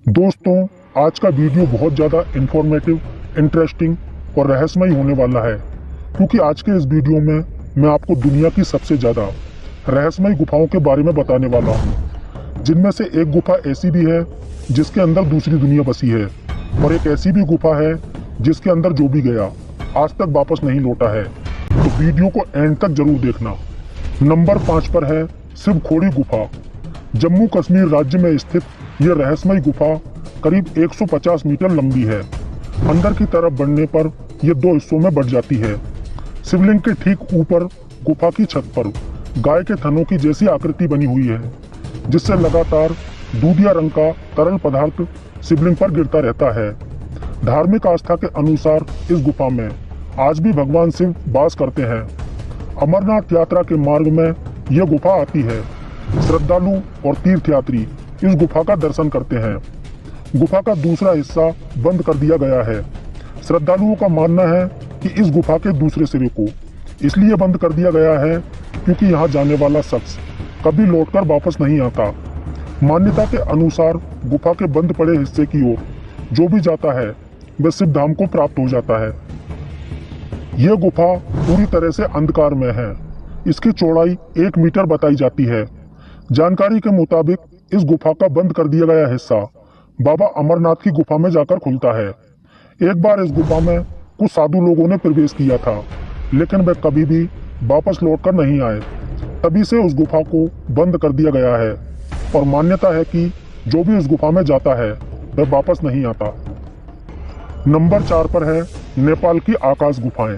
दोस्तों, आज का वीडियो बहुत ज़्यादा इंफॉर्मेटिव, इंटरेस्टिंग और रहस्यमय होने वाला है, क्योंकि आज के इस वीडियो में मैं आपको दुनिया की सबसे ज़्यादा रहस्यमय गुफाओं के बारे में बताने वाला हूँ, जिनमें से एक गुफा ऐसी भी है जिसके अंदर दूसरी दुनिया बसी है, और एक ऐसी भी गुफा है जिसके अंदर जो भी गया आज तक वापस नहीं लौटा है। तो वीडियो को एंड तक जरूर देखना। नंबर 5 पर है शिवखोड़ी गुफा। जम्मू कश्मीर राज्य में स्थित यह रहस्यमय गुफा करीब 150 मीटर लंबी है। अंदर की तरफ बढ़ने पर यह 2 हिस्सों में बढ़ जाती है। शिवलिंग के ठीक ऊपर गुफा की छत पर गाय के थनों की जैसी आकृति बनी हुई है, जिससे लगातार दूधिया रंग का तरल पदार्थ शिवलिंग पर गिरता रहता है। धार्मिक आस्था के अनुसार इस गुफा में आज भी भगवान शिव वास करते हैं। अमरनाथ यात्रा के मार्ग में यह गुफा आती है। श्रद्धालु और तीर्थयात्री इस गुफा का दर्शन करते हैं। गुफा का दूसरा हिस्सा बंद कर दिया गया है। श्रद्धालुओं का मानना है कि इस गुफा के दूसरे सिरे को इसलिए बंद कर दिया गया है क्योंकि यहाँ जाने वाला शख्स कभी लौटकर वापस नहीं आता। मान्यता के अनुसार गुफा के बंद पड़े हिस्से की ओर जो भी जाता है वह शिव धाम को प्राप्त हो जाता है। यह गुफा पूरी तरह से अंधकार में है। इसकी चौड़ाई 1 मीटर बताई जाती है। जानकारी के मुताबिक इस गुफा का बंद कर दिया गया हिस्सा बाबा अमरनाथ की गुफा में जाकर खुलता है। एक बार इस गुफा में कुछ साधु लोगों ने प्रवेश किया था, लेकिन वे कभी भी वापस लौटकर नहीं आए। तभी से उस गुफा को बंद कर दिया गया है और मान्यता है कि जो भी इस गुफा में जाता है वह वापस नहीं आता। नंबर 4 पर है नेपाल की आकाश गुफाएं।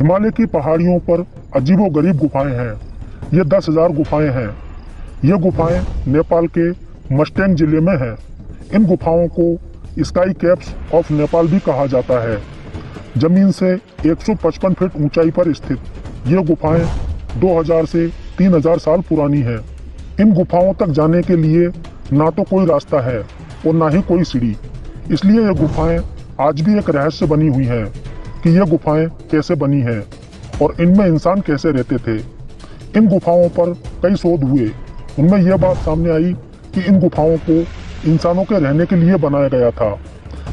हिमालय की पहाड़ियों पर अजीबोगरीब गुफाएं हैं। ये 10,000 गुफाएं हैं। ये गुफाएं नेपाल के मस्टेंग जिले में हैं। इन गुफाओं को स्काई कैप्स ऑफ नेपाल भी कहा जाता है। जमीन से 155 फीट ऊंचाई पर स्थित ये गुफाएं 2000 से 3000 साल पुरानी हैं। इन गुफाओं तक जाने के लिए ना तो कोई रास्ता है और ना ही कोई सीढ़ी, इसलिए ये गुफाएं आज भी एक रहस्य बनी हुई हैं कि ये गुफाएं कैसे बनी हैं और इनमें इंसान कैसे रहते थे। इन गुफाओं पर कई शोध हुए। उनमें यह बात सामने आई कि इन गुफाओं को इंसानों के रहने के लिए बनाया गया था,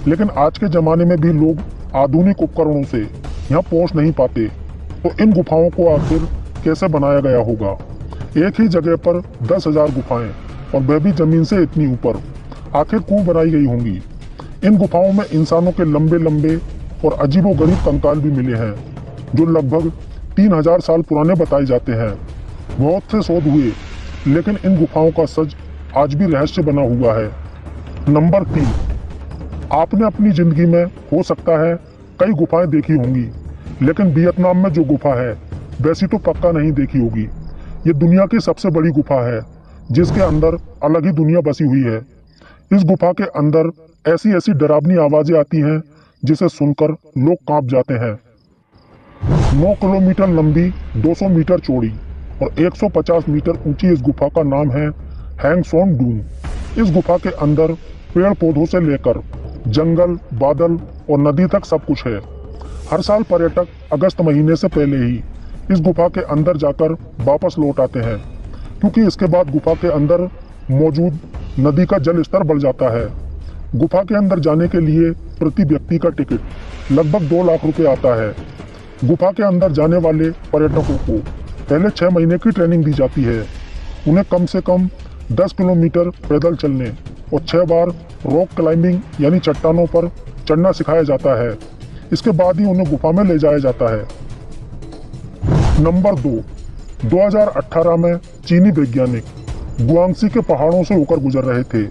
लेकिन आज के ज़माने में भी लोग आधुनिक उपकरणों से यहाँ पहुँच नहीं पाते, तो इन गुफाओं को आखिर कैसे बनाया गया होगा। एक ही जगह पर 10,000 गुफाएं और वह भी ज़मीन से इतनी ऊपर, आखिर क्यों बनाई गई होंगी। इन गुफाओं में इंसानों के लंबे लंबे और अजीबोगरीब कंकाल भी मिले हैं, जो लगभग 3000 साल पुराने बताए जाते हैं। बहुत से शोध हुए, लेकिन इन गुफाओं का सच आज भी रहस्य बना हुआ है। नंबर 3, आपने अपनी जिंदगी में हो सकता है कई गुफाएं देखी होंगी, लेकिन वियतनाम में जो गुफा है वैसी तो पक्का नहीं देखी होगी। ये दुनिया की सबसे बड़ी गुफा है, जिसके अंदर अलग ही दुनिया बसी हुई है। इस गुफा के अंदर ऐसी ऐसी डरावनी आवाजें आती हैं जिसे सुनकर लोग कांप जाते हैं। 9 किलोमीटर लंबी, 200 मीटर चौड़ी और 150 मीटर ऊंची इस गुफा का नाम है हैंग सोन डून। इस गुफा के अंदर पेड़ पौधों से लेकर जंगल, बादल और नदी तक सब कुछ है। हर साल पर्यटक अगस्त महीने से पहले ही इस गुफा के अंदर जाकर वापस लौट आते हैं, क्योंकि इसके बाद गुफा के अंदर मौजूद नदी का जल स्तर बढ़ जाता है। गुफा के अंदर जाने के लिए प्रति व्यक्ति का टिकट लगभग 2 लाख रुपए आता है। गुफा के अंदर जाने वाले पर्यटकों को पहले 6 महीने की ट्रेनिंग दी जाती है। उन्हें कम से कम 10 किलोमीटर पैदल चलने और 6 बार रॉक क्लाइंबिंग यानी चट्टानों पर चढ़ना सिखाया जाता है। इसके बाद ही उन्हें गुफा में ले जाया जाता है। नंबर 2, 2018 में चीनी वैज्ञानिक गुआंगसी के पहाड़ों से होकर गुजर रहे थे।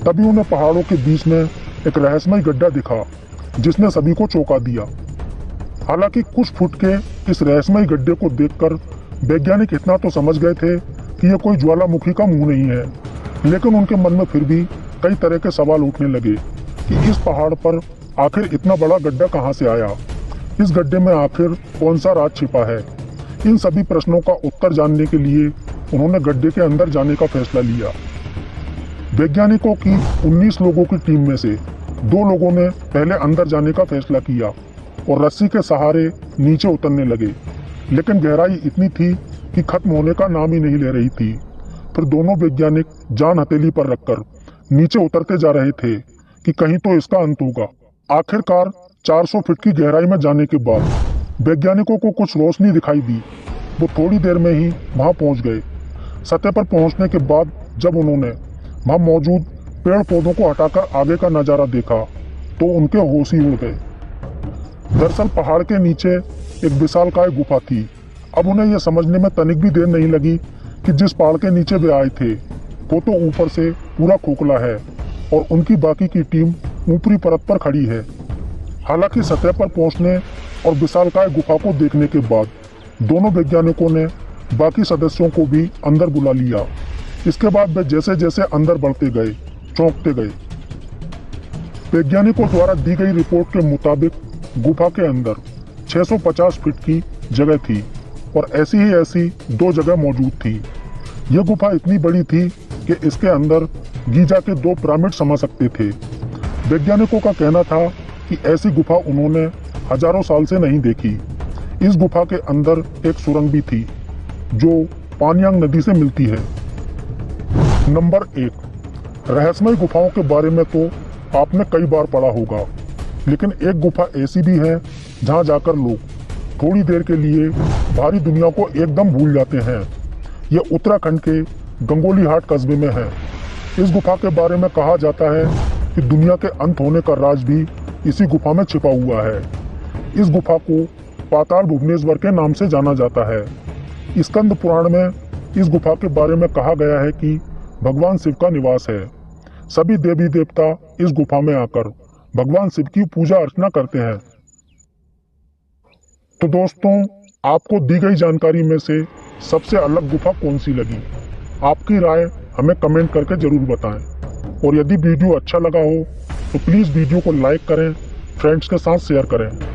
तभी उन्हें पहाड़ों के बीच में एक रहस्यमय गड्ढा दिखा, जिसने सभी को चौंका दिया। हालांकि कुछ फुट के इस रहस्यमय गड्ढे को देखकर वैज्ञानिक इतना तो समझ गए थे कि यह कोई ज्वालामुखी का मुंह नहीं है, लेकिन उनके मन में फिर भी कई तरह के सवाल उठने लगे कि इस पहाड़ पर आखिर इतना बड़ा गड्ढा कहां से आया, इस गड्ढे में आखिर कौन सा राज छिपा है। इन सभी प्रश्नों का उत्तर जानने के लिए उन्होंने गड्ढे के अंदर जाने का फैसला लिया। वैज्ञानिकों की 19 लोगों की टीम में से 2 लोगों ने पहले अंदर जाने का फैसला किया और रस्सी के सहारे नीचे उतरने लगे, लेकिन गहराई इतनी थी कि खत्म होने का नाम ही नहीं ले रही थी। फिर दोनों वैज्ञानिक जान हथेली पर रखकर नीचे उतरते जा रहे थे कि कहीं तो इसका अंत होगा। आखिरकार 400 फीट की गहराई में जाने के बाद वैज्ञानिकों को कुछ रोशनी दिखाई दी। वो थोड़ी देर में ही वहां पहुंच गए। सतह पर पहुंचने के बाद जब उन्होंने वहां मौजूद पेड़ पौधों को हटाकर आगे का नजारा देखा तो उनके होश ही उड़ गए। दरअसल पहाड़ के नीचे एक विशालकाय गुफा थी। अब उन्हें यह समझने में तनिक भी देर नहीं लगी कि जिस पहाड़ के नीचे वे आए थे वो तो ऊपर से पूरा खोखला है और उनकी बाकी की टीम ऊपरी परत पर खड़ी है। हालांकि सतह पर पहुंचने और विशालकाय गुफा को देखने के बाद दोनों वैज्ञानिकों ने बाकी सदस्यों को भी अंदर बुला लिया। इसके बाद वे जैसे जैसे अंदर बढ़ते गए चौंकते गए। वैज्ञानिकों द्वारा दी गई रिपोर्ट के मुताबिक गुफा के अंदर 650 फीट की जगह थी और ऐसी ही ऐसी 2 जगह मौजूद थी। यह गुफा इतनी बड़ी थी कि इसके अंदर गीजा के 2 पिरामिड समा सकते थे। वैज्ञानिकों का कहना था कि ऐसी गुफा उन्होंने हजारों साल से नहीं देखी। इस गुफा के अंदर एक सुरंग भी थी जो पानयांग नदी से मिलती है। नंबर 1, रहस्यमय गुफाओं के बारे में तो आपने कई बार पढ़ा होगा, लेकिन एक गुफा ऐसी भी है जहां जाकर लोग थोड़ी देर के लिए बाहरी दुनिया को एकदम भूल जाते हैं। यह उत्तराखंड के गंगोलीहाट कस्बे में है। इस गुफा के बारे में कहा जाता है कि दुनिया के अंत होने का राज भी इसी गुफा में छिपा हुआ है। इस गुफा को पाताल भुवनेश्वर के नाम से जाना जाता है। स्कंद पुराण में इस गुफा के बारे में कहा गया है कि भगवान शिव का निवास है। सभी देवी देवता इस गुफा में आकर भगवान शिव की पूजा अर्चना करते हैं। तो दोस्तों, आपको दी गई जानकारी में से सबसे अलग गुफा कौन सी लगी? आपकी राय हमें कमेंट करके जरूर बताएं। और यदि वीडियो अच्छा लगा हो तो प्लीज़ वीडियो को लाइक करें, फ्रेंड्स के साथ शेयर करें।